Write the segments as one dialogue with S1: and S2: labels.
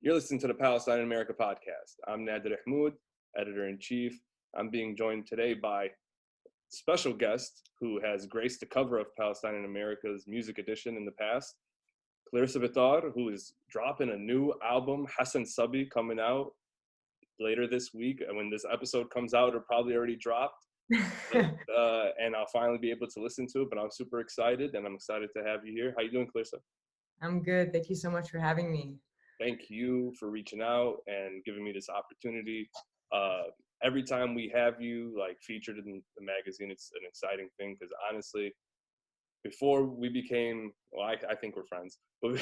S1: You're listening to the Palestine in America podcast. I'm Nader Ihmoud, editor-in-chief. I'm being joined today by a special guest who has graced the cover of Palestine in America's music edition in the past, Clarissa Bitar, who is dropping a new album, Hassan Sabi, coming out later this week. And when this episode comes out, it'll probably already dropped. And I'll finally be able to listen to it, but I'm super excited, and I'm excited to have you here. How you doing, Clarissa?
S2: I'm good. Thank you so much for having me.
S1: Thank you for reaching out and giving me this opportunity. Every time we have you like featured in the magazine, it's an exciting thing because honestly, before we became, well, I think we're friends, but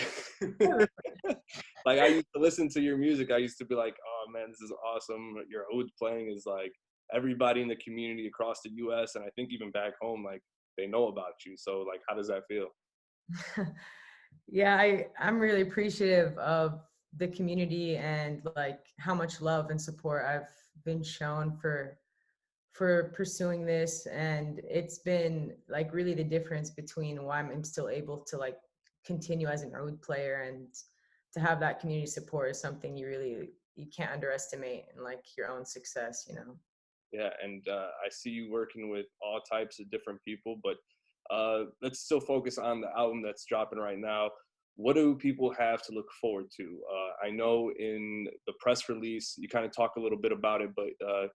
S1: like I used to listen to your music. I used to be like, oh man, this is awesome. Your oud playing is like everybody in the community across the US, and I think even back home, like they know about you. So like, how does that feel?
S2: Yeah, I'm really appreciative of the community and like how much love and support I've been shown for pursuing this. And it's been like really the difference between why I'm still able to like continue as an oud player, and to have that community support is something you can't underestimate in like your own success, you know?
S1: Yeah, and I see you working with all types of different people, but let's still focus on the album that's dropping right now. What do people have to look forward to? I know in the press release, you kind of talk a little bit about it, but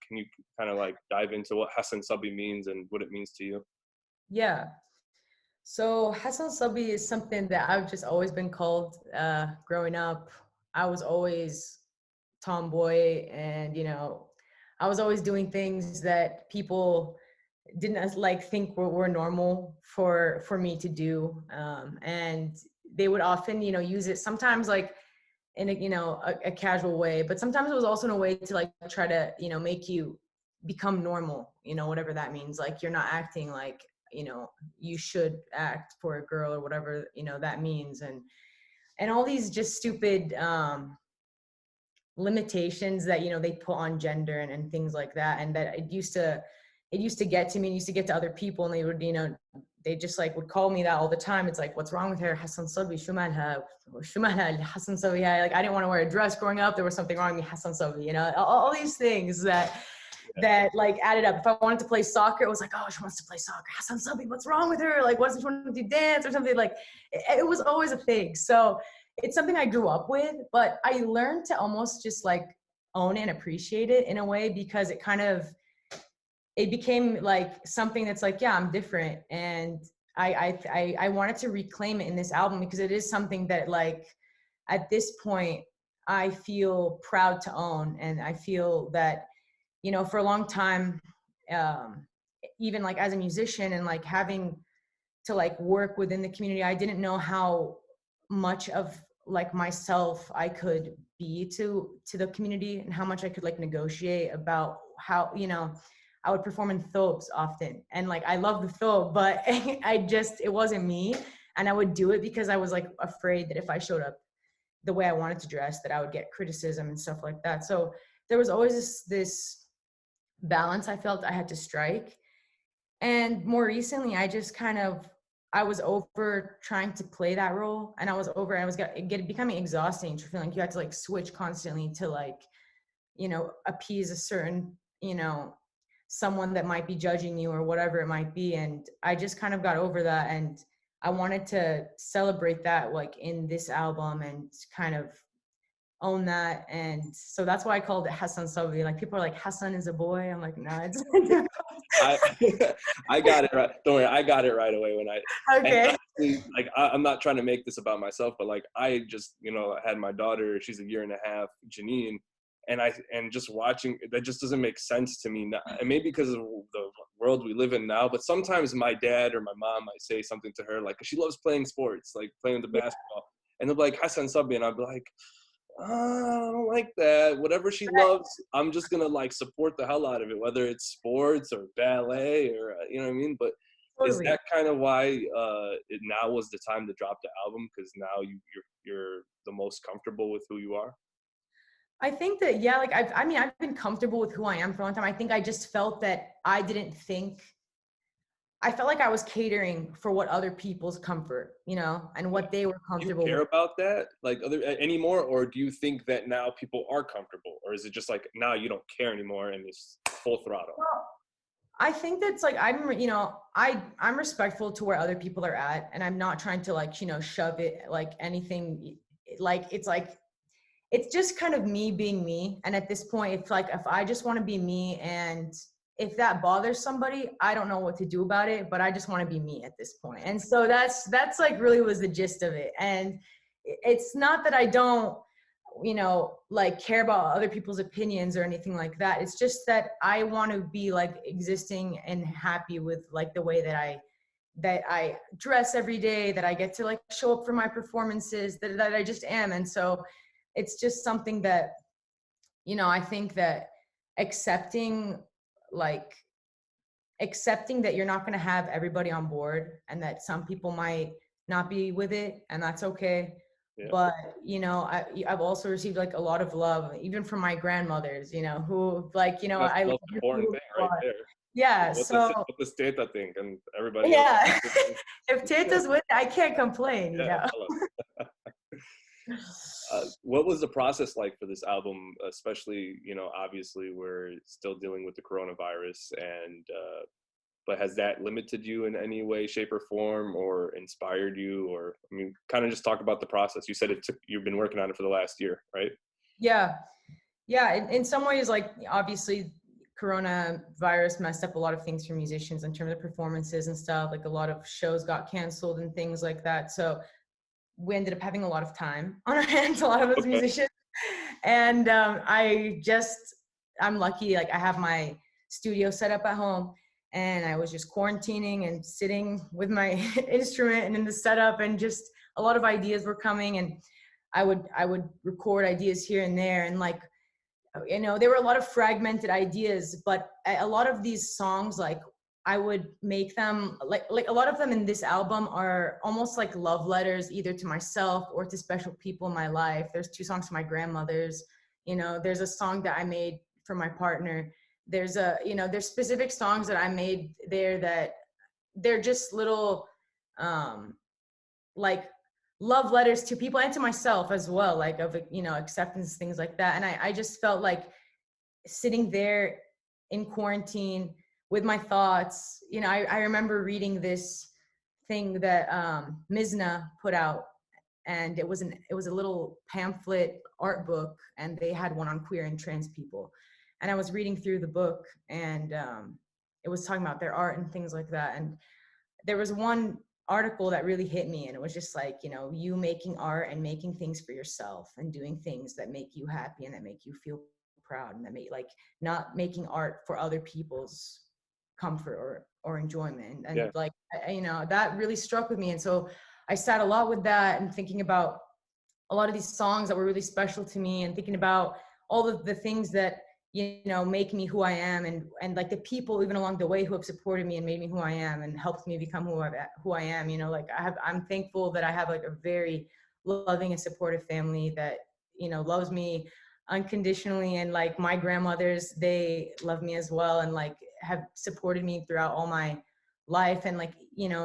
S1: can you kind of like dive into what Hassan Sabi means and what it means to you?
S2: Yeah. So Hassan Sabi is something that I've just always been called growing up. I was always tomboy, and I was always doing things that people didn't like think were normal for me to do, and they would often use it sometimes like in a casual way, but sometimes it was also in a way to like try to make you become normal, whatever that means. Like you're not acting like you should act for a girl or whatever that means, and all these just stupid limitations that they put on gender and things like that. And that it used to get to me, and used to get to other people, and they would they just like would call me that all the time. It's like, what's wrong with her? Hassan Sabi, shumalha, shumalha, Hassan Sabi. Like I didn't want to wear a dress growing up. There was something wrong with me, Hassan Sabi. All these things that like added up. If I wanted to play soccer, it was like, oh, she wants to play soccer. Hassan Sabi, what's wrong with her? Like, what does she want to do, dance or something? Like, it was always a thing. So it's something I grew up with, but I learned to almost just like own it and appreciate it in a way, because it became like something that's like, yeah, I'm different. And I wanted to reclaim it in this album, because it is something that like at this point I feel proud to own. And I feel that, for a long time, even like as a musician and like having to like work within the community, I didn't know how much of like myself I could be to the community, and how much I could like negotiate about how, I would perform in thobes often. And like, I love the thobe, but it wasn't me. And I would do it because I was like afraid that if I showed up the way I wanted to dress, that I would get criticism and stuff like that. So there was always this balance I felt I had to strike. And more recently, I was over trying to play that role, and I was becoming exhausting, to feeling like you had to like switch constantly to like, appease a certain, someone that might be judging you or whatever it might be. And I just kind of got over that, and I wanted to celebrate that like in this album and kind of own that. And so that's why I called it Hassan Sabi. Like people are like, Hassan is a boy. I'm like, no, it's
S1: I got it right. Don't worry, I got it right away when
S2: okay.
S1: Honestly, like I'm not trying to make this about myself, but like I just had my daughter. She's a year and a half, Janine, and just watching that just doesn't make sense to me now. And maybe because of the world we live in now, but sometimes my dad or my mom might say something to her, like, 'cause she loves playing sports, like playing the basketball, and they'll be like Hassan Sabi, and I'll be like, I don't like that. Whatever she loves, I'm just gonna like support the hell out of it, whether it's sports or ballet or you know what I mean. But
S2: Totally.
S1: is that kind of why it now was the time to drop the album, because now you're the most comfortable with who you are?
S2: I think that, yeah, like I've been comfortable with who I am for a long time. I think I just felt that I didn't think I felt like I was catering for what other people's comfort, and what they were
S1: Do you
S2: comfortable
S1: care
S2: with.
S1: about that like other anymore, or do you think that now people are comfortable, or is it just like now you don't care anymore and it's full throttle?
S2: Well, I think that's like I'm respectful to where other people are at, and I'm not trying to like shove it like anything. It's just kind of me being me. And at this point, it's like if I just want to be me, and if that bothers somebody, I don't know what to do about it, but I just want to be me at this point. And so that's like really was the gist of it. And it's not that I don't like care about other people's opinions or anything like that. It's just that I want to be like existing and happy with like the way that I dress every day, that I get to like show up for my performances, that I just am. And so it's just something that, I think that accepting like accepting that you're not going to have everybody on board, and that some people might not be with it, and that's okay.
S1: Yeah.
S2: But I've also received like a lot of love, even from my grandmothers, who like
S1: That's
S2: I
S1: the most important thing right there.
S2: yeah.
S1: What
S2: So
S1: does Teta think and everybody else?
S2: yeah, if Tata's with it, I can't complain.
S1: Yeah, tell us. What was the process like for this album, especially, obviously we're still dealing with the coronavirus, and but has that limited you in any way, shape, or form, or inspired you? Or, I mean, kind of just talk about the process. You said you've been working on it for the last year, right?
S2: Yeah. In some ways, like obviously coronavirus messed up a lot of things for musicians in terms of performances and stuff. Like a lot of shows got canceled and things like that. So we ended up having a lot of time on our hands, a lot of us
S1: Okay.
S2: musicians. And I'm lucky, like I have my studio set up at home, and I was just quarantining and sitting with my instrument and in the setup, and just a lot of ideas were coming, and I would record ideas here and there, and like, there were a lot of fragmented ideas, but a lot of these songs, like I would make them like a lot of them in this album are almost like love letters, either to myself or to special people in my life. There's 2 songs to my grandmothers. There's a song that I made for my partner. There's there's specific songs that I made there that they're just little, like love letters to people and to myself as well, like of, acceptance, things like that. And I just felt like sitting there in quarantine with my thoughts. I remember reading this thing that Mizna put out, and it was a little pamphlet art book, and they had one on queer and trans people. And I was reading through the book, and it was talking about their art and things like that. And there was one article that really hit me, and it was just like, you making art and making things for yourself and doing things that make you happy and that make you feel proud, and that make like not making art for other people's comfort or enjoyment. And
S1: Yeah.
S2: like, that really struck with me. And so I sat a lot with that and thinking about a lot of these songs that were really special to me, and thinking about all of the things that make me who I am, and like the people even along the way who have supported me and made me who I am and helped me become who I am. Like I'm thankful that I have like a very loving and supportive family that loves me unconditionally, and like my grandmothers, they love me as well, and like have supported me throughout all my life. And like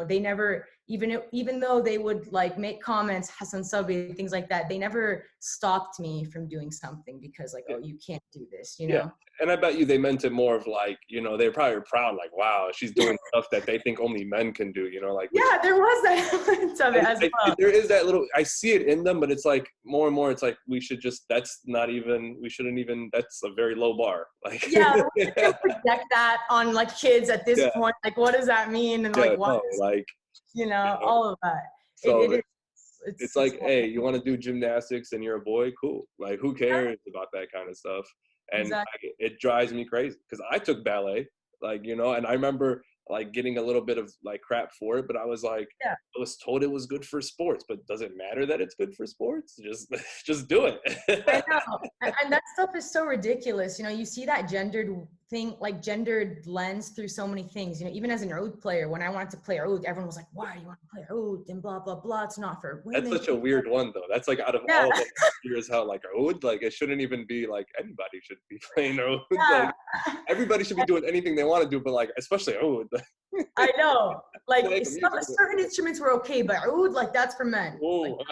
S2: they never, even though they would like make comments, Hassan Sabi, things like that, they never stopped me from doing something because like, oh, you can't do this,
S1: Yeah. And I bet you they meant it more of like, they probably were proud, like, wow, she's doing stuff that they think only men can do, like.
S2: Yeah, there was that element of it as well.
S1: There is that little, I see it in them, but it's like more and more, it's like, we shouldn't even, that's a very low bar. Like,
S2: yeah, we can project that on like kids at this point. Like, what does that mean? And like, what is,
S1: like,
S2: all of that.
S1: So it's like, hey, you want to do gymnastics and you're a boy? Cool. Like, who cares about that kind of stuff? And
S2: exactly.
S1: It drives me crazy because I took ballet, like, and I remember like getting a little bit of like crap for it, but I was like, I was told it was good for sports, but does it matter that it's good for sports? Just do it.
S2: I know. And that stuff is so ridiculous. You see that gendered thing, like gendered lens through so many things. Even as an oud player, when I wanted to play oud, everyone was like, why do you want to play oud? And blah, blah, blah. It's not for women.
S1: That's such a weird one, though. That's like out of all of them, here's how like oud, like it shouldn't even be like anybody should be playing oud. Like, everybody should be doing anything they want to do, but like, especially oud.
S2: I know. Like
S1: Like,
S2: certain instruments were okay, but oud, like that's for men.
S1: oh,
S2: Like,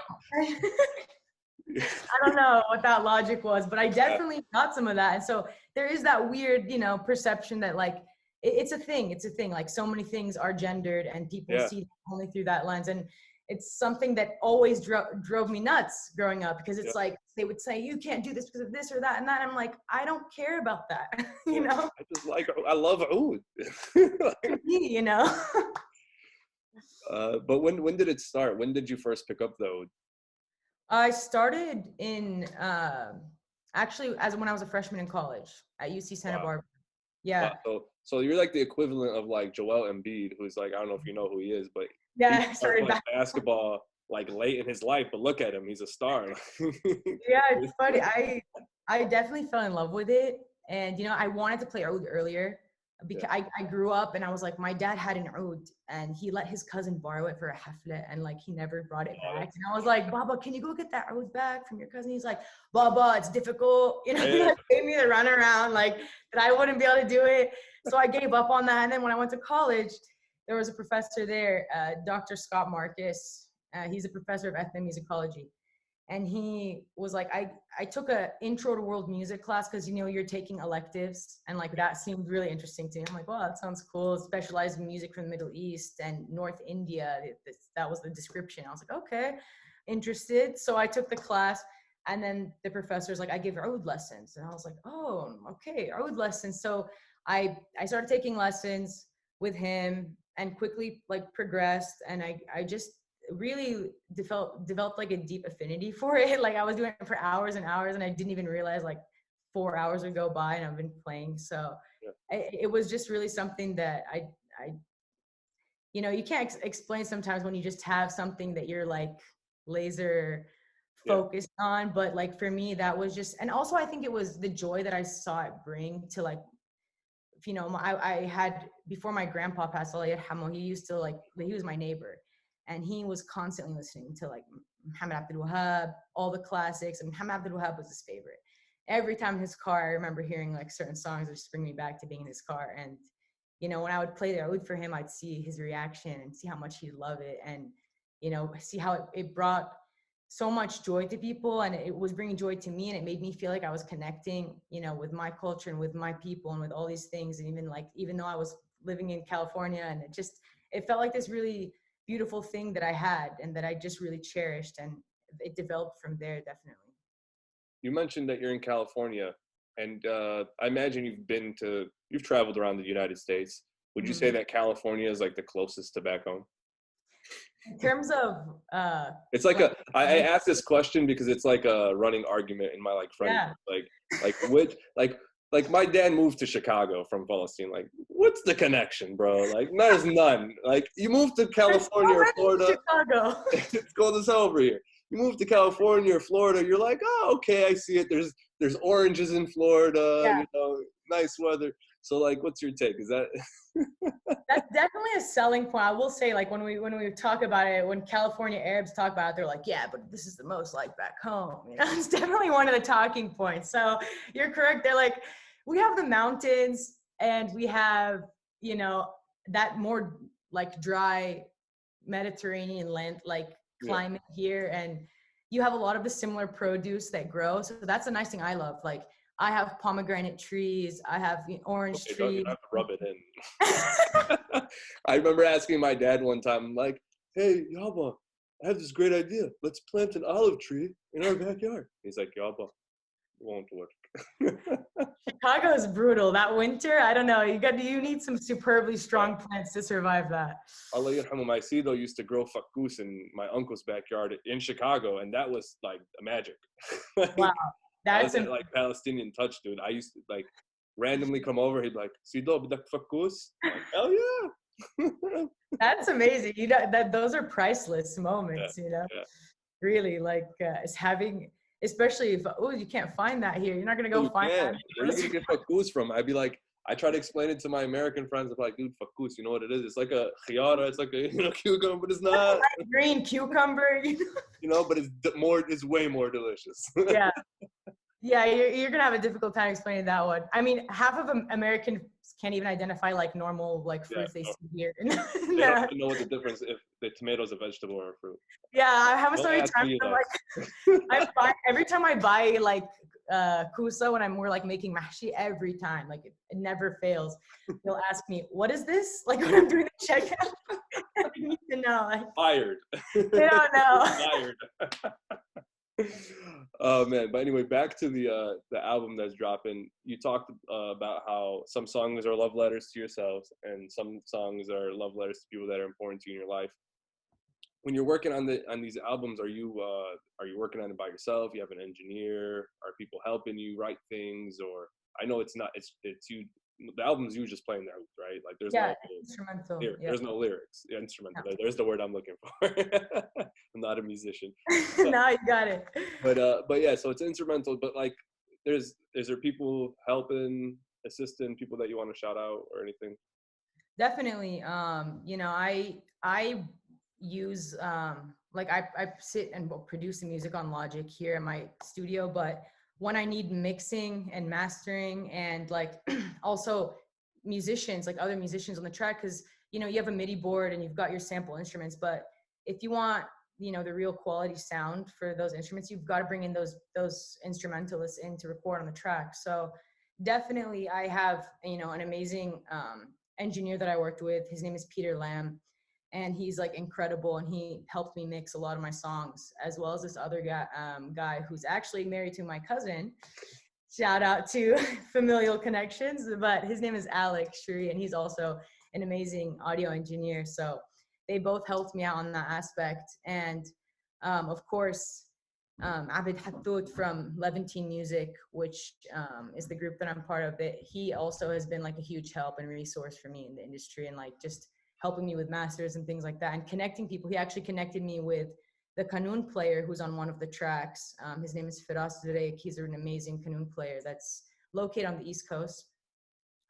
S2: I don't know what that logic was, but I definitely got some of that. And so there is that weird, perception that like it's a thing. It's a thing. Like so many things are gendered, and people see only through that lens. And it's something that always drove me nuts growing up, because it's like they would say you can't do this because of this or that and that. And I'm like, I don't care about that,
S1: I just I love oud. But when did it start? When did you first pick up the oud?
S2: I started in actually when I was a freshman in college at UC Santa Barbara. Yeah.
S1: Wow. So you're like the equivalent of like Joel Embiid, who's like, I don't know if you know who he is, but
S2: he
S1: started playing basketball like late in his life, but look at him, he's a star.
S2: Yeah, it's funny. I definitely fell in love with it, and I wanted to play oud earlier, because I grew up and I was like, my dad had an oud and he let his cousin borrow it for a hafla, and like he never brought it back. And I was like, Baba, can you go get that oud back from your cousin? He's like, Baba, it's difficult. He like gave me the runaround, like that I wouldn't be able to do it. So I gave up on that. And then when I went to college, there was a professor there, Dr. Scott Marcus. He's a professor of ethnomusicology. And he was like, I took a intro to world music class because, you're taking electives, and like that seemed really interesting to me. I'm like, wow, that sounds cool. Specialized in music from the Middle East and North India. That was the description. I was like, okay, interested. So I took the class, and then the professor's like, I give oud lessons. And I was like, oh, okay, oud lessons. So I started taking lessons with him and quickly like progressed. And I just really developed like a deep affinity for it. Like I was doing it for hours and hours, and I didn't even realize like 4 hours would go by and I've been playing. So it was just really something that I you can't explain sometimes when you just have something that you're like laser focused on. But like for me, that was just, and also I think it was the joy that I saw it bring to like, I had, before my grandpa passed away, he used to like, he was my neighbor. And he was constantly listening to like Mohammed Abdul Wahab, all the classics. And Mohammed Abdul Wahab was his favorite. Every time in his car, I remember hearing like certain songs that just bring me back to being in his car. And, when I would play the oud for him, I'd see his reaction and see how much he'd love it. And, see how it brought so much joy to people, and it was bringing joy to me. And it made me feel like I was connecting, with my culture and with my people and with all these things. And even though I was living in California, and it felt like this really beautiful thing that I had and that I just really cherished, and it developed from there. Definitely.
S1: You mentioned that you're in California, and I imagine you've traveled around the United States. Would you say that California is like the closest to back home?
S2: In terms of
S1: it's like I asked this question because it's like a running argument in my like friend like my dad moved to Chicago from Palestine. Like, what's the connection, bro? Like, there's none. Like, you moved to California or Florida.
S2: Chicago.
S1: It's cold as hell over here. You moved to California or Florida, you're like, oh, okay, I see it. There's oranges in Florida, nice weather. So, like, what's your take? Is that?
S2: That's definitely a selling point. I will say, like, when we talk about it, when California Arabs talk about it, they're like, yeah, but this is the most like back home. It's definitely one of the talking points. So you're correct. They're like, we have the mountains, and we have, that more like dry Mediterranean land, like climate here. And you have a lot of the similar produce that grow. So that's a nice thing I love. Like, I have pomegranate trees. I have orange trees.
S1: You don't have to rub it in. I remember asking my dad one time, I'm like, hey, Yaba, I have this great idea. Let's plant an olive tree in our backyard. He's like, Yaba, it won't work.
S2: Chicago is brutal. That winter, I don't know. You need some superbly strong plants to survive that.
S1: Allah yarhamu, my Sido used to grow fakkus in my uncle's backyard in Chicago, and that was like magic.
S2: Wow. That's
S1: like Palestinian touch, dude. I used to like randomly come over. He'd be like, Sido, bidak fakkus? Hell yeah.
S2: That's amazing. Those are priceless moments, really, like it's having, especially if you can't find that here. You're not gonna go find that.
S1: Where are you gonna get fakkus from? I'd be like, I try to explain it to my American friends. I'm like, dude, fakkus, you know what it is? It's like a khiyara, it's like a cucumber, but it's not.
S2: Green cucumber,
S1: but it's way more delicious.
S2: Yeah. Yeah, you're gonna have a difficult time explaining that one. I mean, half of Americans can't even identify like normal like
S1: Yeah,
S2: fruits they
S1: no,
S2: see here.
S1: they don't even know what the difference if the tomato is a vegetable or a fruit.
S2: Yeah, I have so
S1: Don't
S2: many
S1: ask
S2: times
S1: me
S2: I'm
S1: that.
S2: like, every time I buy like kusa when we're like making mahshi, every time like it never fails. They'll ask me, "What is this?" Like when I'm doing the checkout, I need to know. Like,
S1: Fired.
S2: they don't know.
S1: Fired. Oh man, but anyway, back to the album that's dropping. You talked about how some songs are love letters to yourselves and some songs are love letters to people that are important to you in your life. When you're working on these albums, are you working on it by yourself? You have an engineer? Are people helping you write things? Or I know it's not, it's you, the album's you just playing there, right? Like there's
S2: Yeah, instrumental. Yeah.
S1: there's no lyrics. Yeah, instrumental.
S2: No.
S1: There's the word I'm looking for. I'm not a musician.
S2: Now you got it.
S1: But yeah, so it's instrumental, but like is there people helping, assisting, people that you want to shout out or anything?
S2: Definitely. You know, I use like I sit and produce the music on Logic here in my studio, but when I need mixing and mastering and like also musicians, like other musicians on the track, because you know you have a MIDI board and you've got your sample instruments, but if you want the real quality sound for those instruments, you've got to bring in those instrumentalists in to record on the track. So definitely I have an amazing engineer that I worked with. His name is Peter Lamb, and he's like incredible, and he helped me mix a lot of my songs, as well as this other guy who's actually married to my cousin. Shout out to familial connections, but his name is Alex Shuri, and he's also an amazing audio engineer. So they both helped me out on that aspect. And of course, Abid Hattout from Levantine Music, which is the group that I'm part of, it he also has been like a huge help and resource for me in the industry, and like just helping me with masters and things like that, and connecting people. He actually connected me with the Qanun player who's on one of the tracks. His name is Firas Zurek. He's an amazing Qanun player that's located on the East Coast,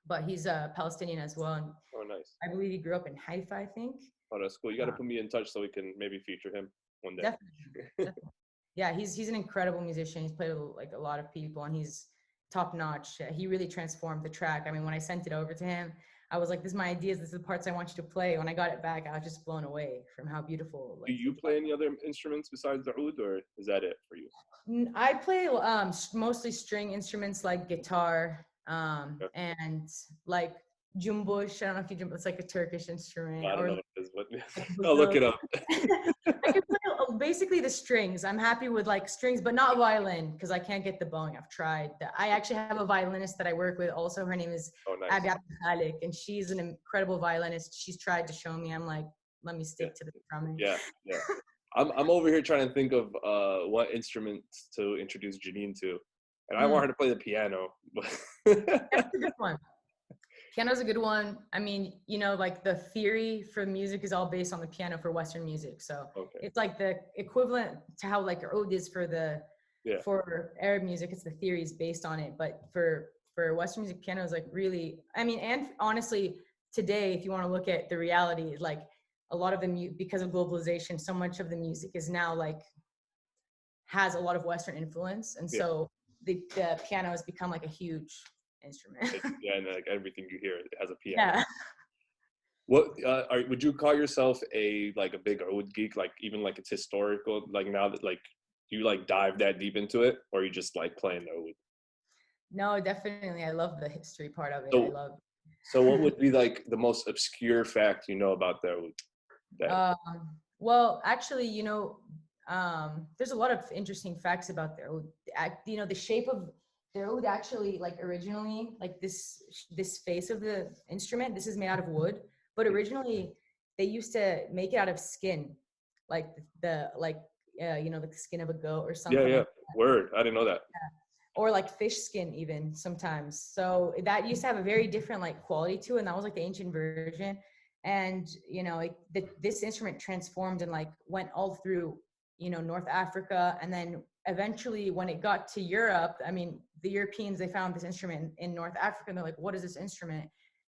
S2: but he's a Palestinian as well. And
S1: Oh, nice.
S2: I believe he grew up in Haifa, I think.
S1: Oh, that's cool. You got to put me in touch so we can maybe feature him one day.
S2: Definitely. Yeah, he's an incredible musician. He's played with like a lot of people, and he's top notch. He really transformed the track. I mean, when I sent it over to him, I was like, "This is my ideas. This is the parts I want you to play." When I got it back, I was just blown away from how beautiful. Like,
S1: do you play any other instruments besides the oud, or is that it for you?
S2: I play mostly string instruments like guitar and like jumbush. I don't know if you jumbush. It's like a Turkish instrument.
S1: I don't
S2: or
S1: know what it is, but
S2: like
S1: I'll look it up.
S2: I can play basically the strings. I'm happy with like strings, but not violin because I can't get the bowing. I've tried. I actually have a violinist that I work with. Also, her name is
S1: Nice.
S2: Abi Abdelkhalik, and she's an incredible violinist. She's tried to show me. I'm like, let me stick to the drumming.
S1: Yeah. I'm over here trying to think of what instruments to introduce Janine to, and I want her to play the piano.
S2: That's a good one. Piano's a good one. I mean, like the theory for music is all based on the piano for Western music. So it's like the equivalent to how like oud is for Arab music. It's the theories based on it. But for Western music, piano is like really, I mean, and honestly, today, if you want to look at the reality, like a lot of the because of globalization, so much of the music is now like has a lot of Western influence. And so the piano has become like a huge instrument.
S1: And like everything you hear, it has a piano.
S2: Yeah.
S1: What would you call yourself a big oud geek? Like even like it's historical. Like now that like do you like dive that deep into it, or you just like playing oud?
S2: No, definitely. I love the history part of it.
S1: So what would be like the most obscure fact you know about the oud?
S2: Well, actually, there's a lot of interesting facts about the oud. The shape of the oud actually, like originally, like this face of the instrument, this is made out of wood, but originally they used to make it out of skin, like the skin of a goat or something.
S1: Yeah. Word. I didn't know that.
S2: Yeah. Or like fish skin even sometimes. So that used to have a very different like quality to it, and that was like the ancient version. And this instrument transformed and like went all through North Africa, and then eventually when it got to Europe, I mean the Europeans, they found this instrument in North Africa, and they're like, what is this instrument?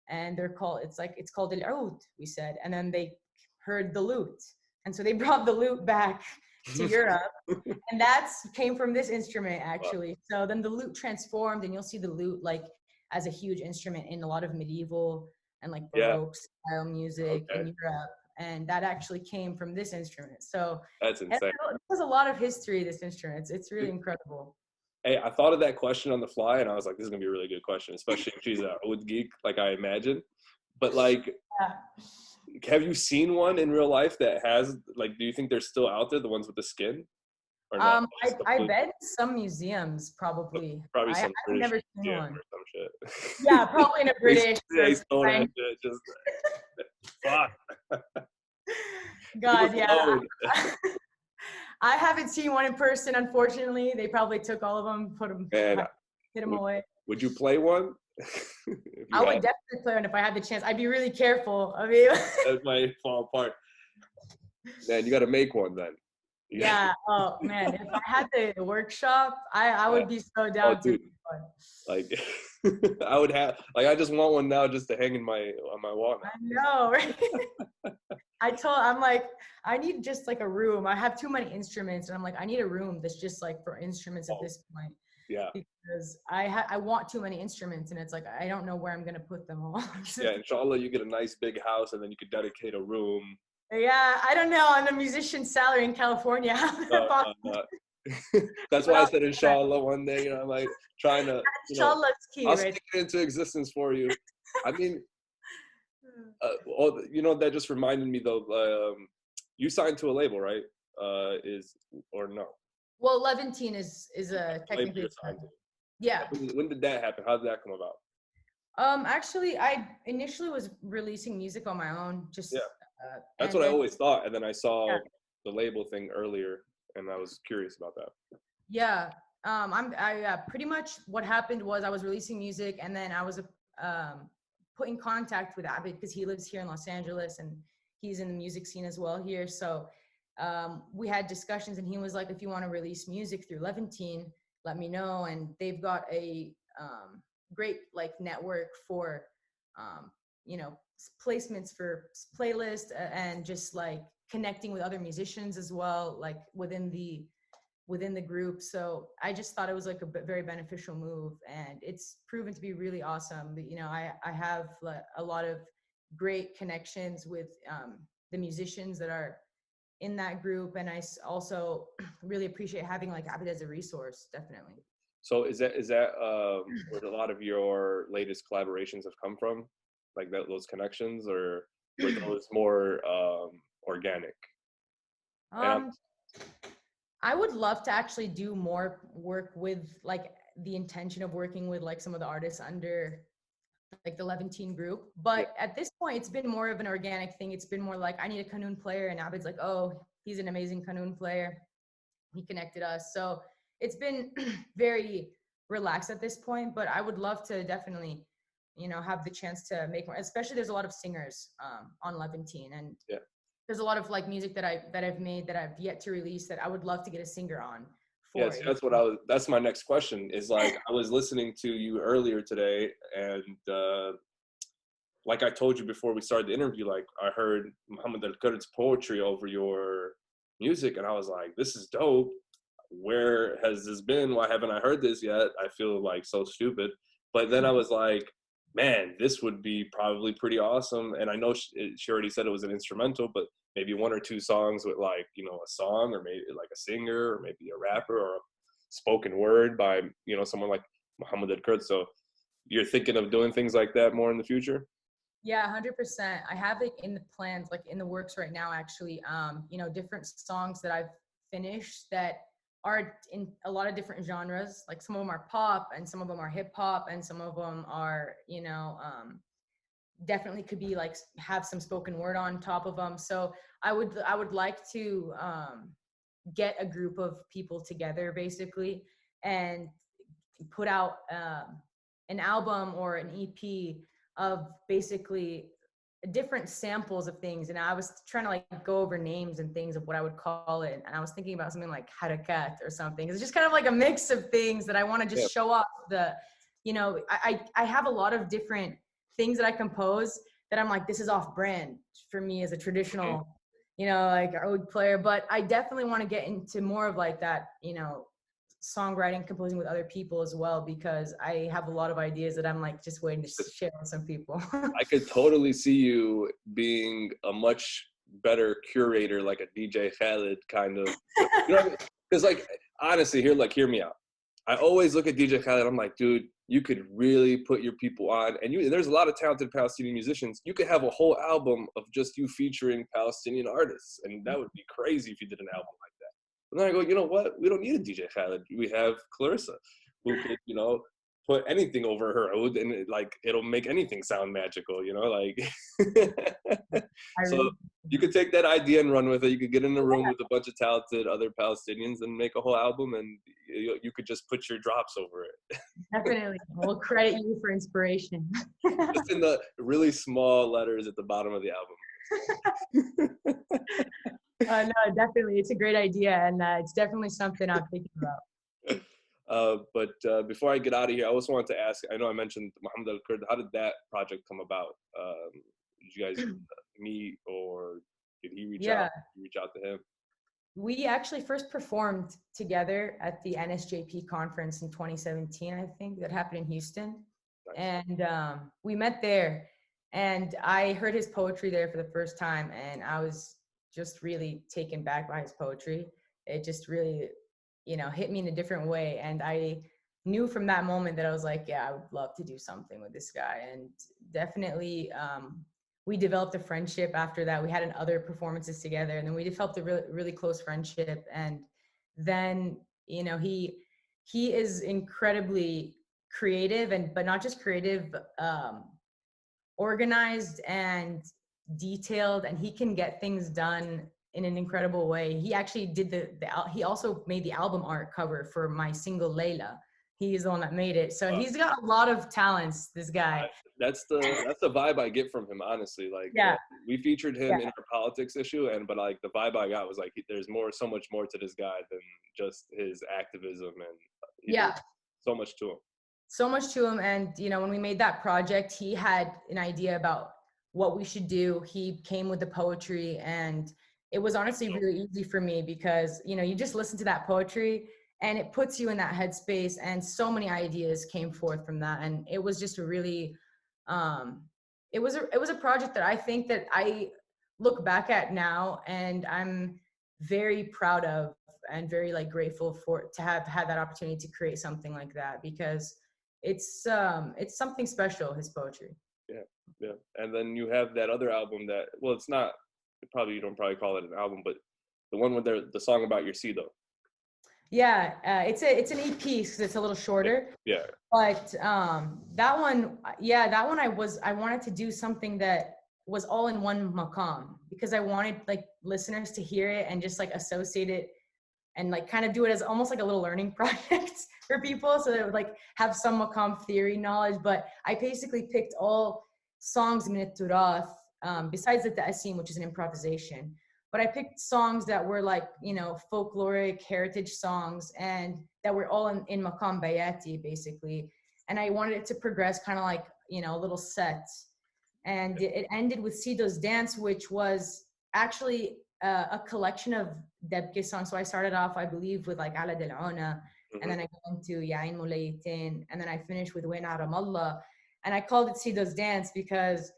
S2: And it's called el oud, we said. And then they heard the lute, and so they brought the lute back to Europe. And that's came from this instrument actually. So then the lute transformed, and you'll see the lute like as a huge instrument in a lot of medieval and like Baroque style music in Europe. And that actually came from this instrument. So
S1: that's insane.
S2: There's a lot of history, this instrument. It's really incredible.
S1: Hey, I thought of that question on the fly, and I was like, this is going to be a really good question, especially if she's a oud geek, like I imagine. But like, have you seen one in real life that has, like, do you think they're still out there, the ones with the skin? Or not?
S2: I bet some museums probably.
S1: Probably some
S2: I've
S1: British
S2: never seen
S1: museum
S2: one.
S1: or some shit.
S2: Yeah, probably in a British.
S1: They stole that shit, just fuck.
S2: God, yeah. I haven't seen one in person, unfortunately. They probably took all of them, hid them away.
S1: Would you play one?
S2: I would definitely play one if I had the chance. I'd be really careful. I mean,
S1: that might fall apart. Man, you got to make one then.
S2: Yeah. Oh man, if I had the workshop, I would be so down to.
S1: Like, I would have, like, I just want one now just to hang on my wall now.
S2: I know, right? I'm like, I need just like a room. I have too many instruments, and I'm like, I need a room that's just like for instruments at this point.
S1: Yeah.
S2: Because I want too many instruments, and it's like I don't know where I'm gonna put them all.
S1: Yeah, inshallah, you get a nice big house, and then you could dedicate a room.
S2: Yeah, I don't know. I'm a musician's salary in California.
S1: That's why I said inshallah one day. You know, I'm like trying to.
S2: Inshallah is key,
S1: I'll
S2: right?
S1: stick it into existence for you. I mean, that just reminded me though. You signed to a label, right? Or no?
S2: Well, Levantine is a technically. Yeah.
S1: When did that happen? How did that come about?
S2: Actually, I initially was releasing music on my own. Just
S1: that's what I always thought, and then I saw the label thing earlier, and I was curious about that.
S2: Yeah. Pretty much what happened was I was releasing music, and then I was put in contact with Abid because he lives here in Los Angeles, and he's in the music scene as well here. So we had discussions, and he was like, if you want to release music through Levantine, let me know. And they've got a great like network for placements for playlists and just like connecting with other musicians as well, like within the group. So I just thought it was like a very beneficial move, and it's proven to be really awesome. But I have a lot of great connections with the musicians that are in that group, and I also really appreciate having like Abid as a resource, definitely.
S1: So is that where a lot of your latest collaborations have come from, like those connections, or were those more organic?
S2: I would love to actually do more work with like the intention of working with like some of the artists under like the Levantine group. But at this point, it's been more of an organic thing. It's been more like, I need a Qanun player, and Abid's like, oh, he's an amazing Qanun player. He connected us. So it's been very relaxed at this point, but I would love to definitely, have the chance to make more, especially there's a lot of singers on Levantine, and there's a lot of like music that I've made that I've yet to release that I would love to get a singer on.
S1: Yes, that's my next question is like, I was listening to you earlier today, and like I told you before we started the interview, like I heard Mohammed El Kurd's poetry over your music, and I was like, this is dope. Where has this been? Why haven't I heard this yet? I feel like so stupid. But then I was like, man, this would be probably pretty awesome. And I know she already said it was an instrumental, but maybe one or two songs with like, a song, or maybe like a singer, or maybe a rapper, or a spoken word by, someone like Mohammed El Kurd. So you're thinking of doing things like that more in the future?
S2: Yeah, 100%. I have it in the plans, like in the works right now, actually. Different songs that I've finished that are in a lot of different genres. Like some of them are pop, and some of them are hip hop, and some of them are, definitely could be like have some spoken word on top of them. So I would like to get a group of people together basically and put out an album or an EP of basically different samples of things. And I was trying to like go over names and things of what I would call it. And I was thinking about something like harakat or something. It's just kind of like a mix of things that I want to just show off I have a lot of different things that I compose that I'm like, this is off brand for me as a traditional, you know, like oud player, but I definitely want to get into more of like that, you know, songwriting, composing with other people as well, because I have a lot of ideas that I'm like just waiting to share with some people.
S1: I could totally see you being a much better curator, like a DJ Khaled kind of, you know, because like honestly, hear me out. I always look at DJ Khaled, I'm like, dude, you could really put your people on, and there's a lot of talented Palestinian musicians. You could have a whole album of just you featuring Palestinian artists, and that would be crazy if you did an album like that. And then I go, you know what? We don't need a DJ Khaled. We have Clarissa, who could, you know, put anything over her oud, and it'll make anything sound magical, you know, like. So you could take that idea and run with it. You could get in a room with a bunch of talented other Palestinians and make a whole album, and you could just put your drops over it.
S2: Definitely. We'll credit you for inspiration.
S1: Just in the really small letters at the bottom of the album.
S2: No, definitely. It's a great idea, and it's definitely something I'm thinking about.
S1: But before I get out of here, I also wanted to ask, I know I mentioned Mohammed El Kurd. How did that project come about? Did you guys meet, or did he reach out? Did you reach out to him?
S2: We actually first performed together at the NSJP conference in 2017, I think, that happened in Houston. Nice. And we met there, and I heard his poetry there for the first time, and I was just really taken back by his poetry. It just really, you know, hit me in a different way. And I knew from that moment that I was like, yeah, I would love to do something with this guy. And definitely, we developed a friendship after that. We had other performances together, and then we developed a really, really close friendship. And then, you know, he is incredibly creative, but not just creative, organized and detailed, and he can get things done in an incredible way. He actually did he also made the album art cover for my single Layla. He's the one that made it. So he's got a lot of talents, this guy.
S1: That's the vibe I get from him, honestly. Like, we featured him in our politics issue, but like the vibe I got was like, there's so much more to this guy than just his activism, and so much to him.
S2: So much to him. And, you know, when we made that project, he had an idea about what we should do. He came with the poetry, and it was honestly really easy for me because, you know, you just listen to that poetry and it puts you in that headspace, and so many ideas came forth from that. And it was just a really, it was a project that I think that I look back at now, and I'm very proud of and very like grateful to have had that opportunity to create something like that, because it's something special, his poetry.
S1: Yeah. And then you have that other album that, well, it's not, you don't probably call it an album, but the one with the song about your Sido.
S2: Yeah, it's an EP because it's a little shorter.
S1: Yeah.
S2: But that one I wanted to do something that was all in one maqam, because I wanted like listeners to hear it and just like associate it and like kind of do it as almost like a little learning project for people, so they would like have some maqam theory knowledge. But I basically picked all songs min al-turath, besides the ta'asim, which is an improvisation. But I picked songs that were like, you know, folkloric heritage songs, and that were all in maqam bayati, basically. And I wanted it to progress kind of like, you know, a little set. And it ended with Sido's Dance, which was actually a collection of Debke songs. So I started off, I believe, with like Ala Del Ona, and then I go into Ya'in Mulayitin, and then I finished with Wain Aramallah. And I called it Sido's Dance because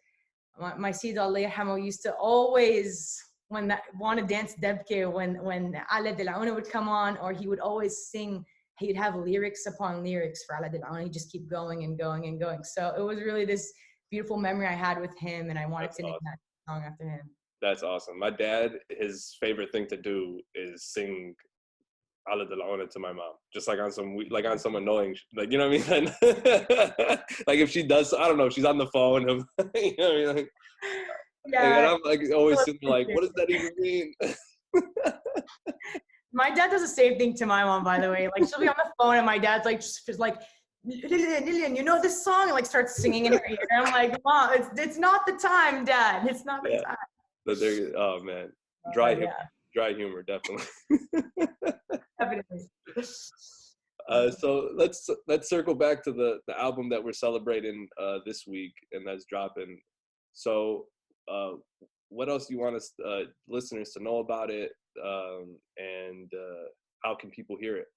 S2: my Sido, Allah Yarhamo, used to always want to dance Debke when Ala Del Ona would come on, or he would always sing. He'd have lyrics upon lyrics for Ala Del Ona. He'd just keep going and going and going. So it was really this beautiful memory I had with him, and I wanted to name that song after him.
S1: That's awesome. My dad, his favorite thing to do is sing Ala Del Ona to my mom, just like on some annoying, like, you know what I mean? Like if she does, I don't know, she's on the phone, you know what I mean? Like, and I'm like always sitting like, what does that even mean?
S2: My dad does the same thing to my mom, by the way. Like she'll be on the phone and my dad's like just like, Lillian, you know this song? And like starts singing in her ear. And I'm like, Mom, it's not the time, Dad. It's not the time.
S1: But oh man, dry humor, definitely.
S2: Definitely.
S1: So let's circle back to the album that we're celebrating this week, and that's dropping. So what else do you want us listeners to know about it, and how can people hear it?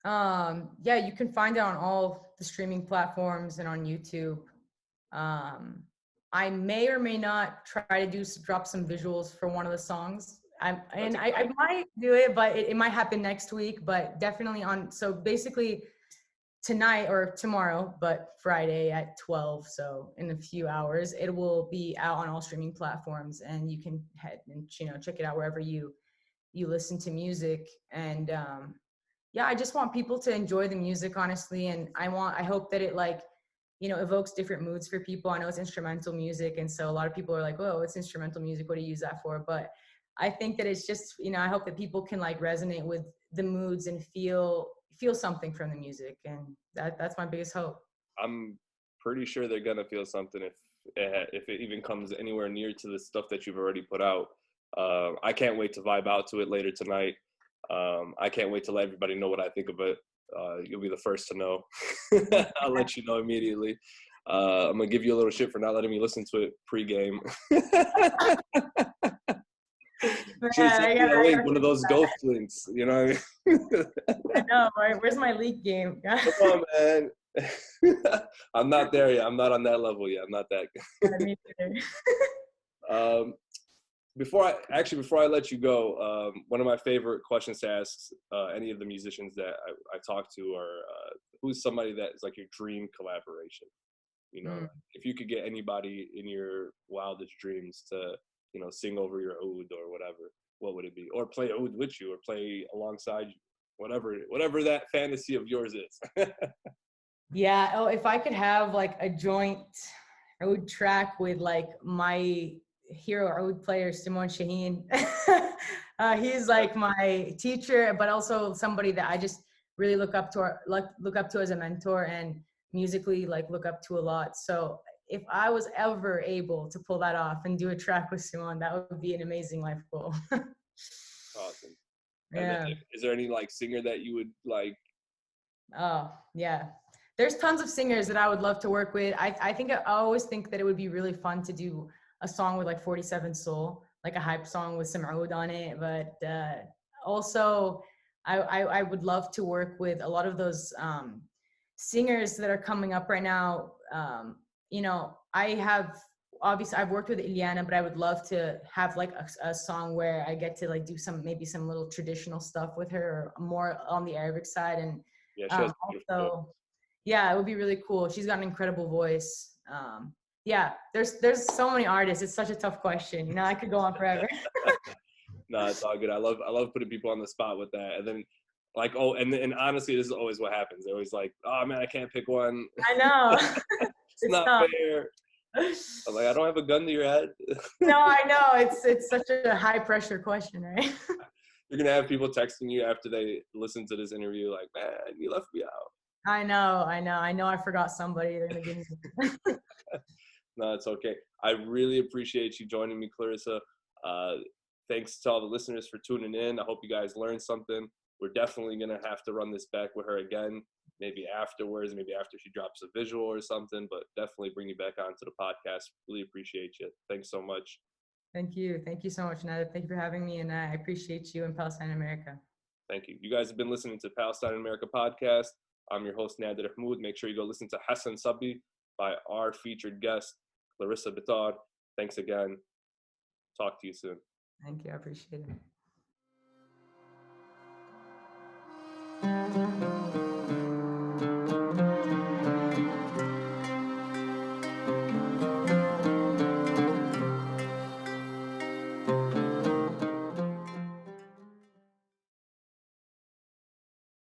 S2: Yeah, you can find it on all the streaming platforms and on YouTube. I may or may not try to drop some visuals for one of the songs. I might do it, but it might happen next week. But definitely so basically tonight or tomorrow, but Friday at 12. So in a few hours, it will be out on all streaming platforms, and you can head and check it out wherever you listen to music. And yeah, I just want people to enjoy the music, honestly, and I hope that it evokes different moods for people. I know it's instrumental music, and so a lot of people are like, "Oh, it's instrumental music. What do you use that for?" But I think that it's just, I hope that people can resonate with the moods and feel something from the music, and that's my biggest hope.
S1: I'm pretty sure they're gonna feel something if it even comes anywhere near to the stuff that you've already put out. I can't wait to vibe out to it later tonight. I can't wait to let everybody know what I think of it. You'll be the first to know. I'll let you know immediately. I'm gonna give you a little shit for not letting me listen to it pre-game. One of those ghost links, you know what I mean?
S2: I know, right? Where's my leak game?
S1: Come on, man. I'm not there yet. I'm not on that level yet. I'm not that good. Before I let you go, one of my favorite questions to ask any of the musicians that I talk to are, who's somebody that is like your dream collaboration? If you could get anybody in your wildest dreams to, sing over your oud or whatever, what would it be? Or play oud with you, or play alongside you, whatever that fantasy of yours is.
S2: Yeah. Oh, if I could have a joint oud track with my hero oud player, Simon Shaheen. He's my teacher, but also somebody that I just really look up to as a mentor, and musically look up to a lot. So if I was ever able to pull that off and do a track with Simon, that would be an amazing life goal.
S1: Awesome.
S2: Yeah.
S1: And is there any singer that you would like?
S2: Oh yeah, there's tons of singers that I would love to work with. I always think that it would be really fun to do a song with 47 Soul, a hype song with some oud on it. But also I would love to work with a lot of those singers that are coming up right now. I've worked with Ilyana, but I would love to have a song where I get to do maybe some little traditional stuff with her, or more on the Arabic side. And also, yeah, it would be really cool. She's got an incredible voice. Yeah, there's so many artists. It's such a tough question. I could go on forever.
S1: No, it's all good. I love putting people on the spot with that. And then and honestly, this is always what happens. They're always like, "Oh man, I can't pick one."
S2: I know.
S1: it's not fair. I'm like, I don't have a gun to your head.
S2: No, I know. It's such a high pressure question, right?
S1: You're gonna have people texting you after they listen to this interview, like, "Man, you left me out."
S2: I know. I forgot somebody. They're gonna give me.
S1: No, it's okay. I really appreciate you joining me, Clarissa. Thanks to all the listeners for tuning in. I hope you guys learned something. We're definitely gonna have to run this back with her again, maybe afterwards, maybe after she drops a visual or something, but definitely bring you back onto the podcast. Really appreciate you. Thanks so much.
S2: Thank you so much, Nader. Thank you for having me, and I appreciate you in Palestine, America.
S1: Thank you. You guys have been listening to Palestine America podcast. I'm your host, Nader Ihmoud. Make sure you go listen to Hassan Sabi by our featured guest, Clarissa Bitar. Thanks again. Talk to you soon.
S2: Thank you. I appreciate it.